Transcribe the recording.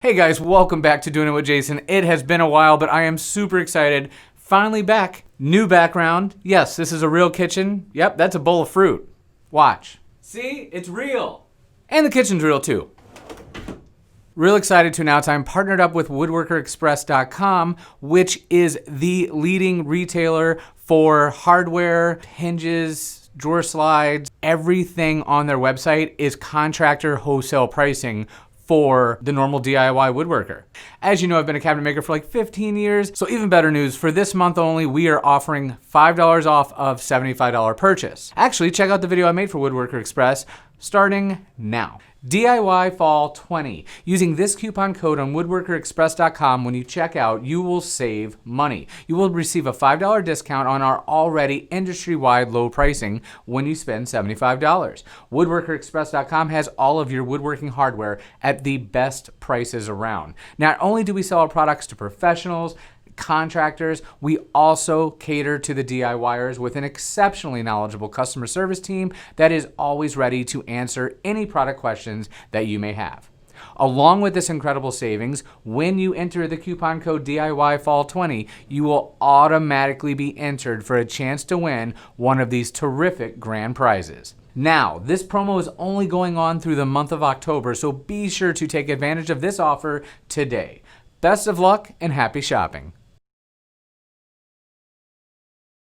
Hey guys, welcome back to Doing It with Jason. It has been a while, but I am super excited. Finally back. New background. Yes, this is a real kitchen. Yep, that's a bowl of fruit. Watch. See? It's real. And the kitchen's real too. Real excited to announce I'm partnered up with woodworkerexpress.com, which is the leading retailer for hardware, hinges, drawer slides. Everything on their website is contractor wholesale pricing for the normal DIY woodworker. As you know, I've been a cabinet maker for like 15 years, so even better news, for this month only, we are offering $5 off of $75 purchase. Actually, check out the video I made for Woodworker Express starting now. DIY Fall 20. Using this coupon code on woodworkerexpress.com when you check out, you will save money. You will receive a $5 discount on our already industry-wide low pricing when you spend $75. Woodworkerexpress.com has all of your woodworking hardware at the best prices around. Not only do we sell our products to professionals, contractors, we also cater to the DIYers with an exceptionally knowledgeable customer service team that is always ready to answer any product questions that you may have. Along with this incredible savings, when you enter the coupon code DIY Fall 20, you will automatically be entered for a chance to win one of these terrific grand prizes. Now, this promo is only going on through the month of October, so be sure to take advantage of this offer today. Best of luck and happy shopping.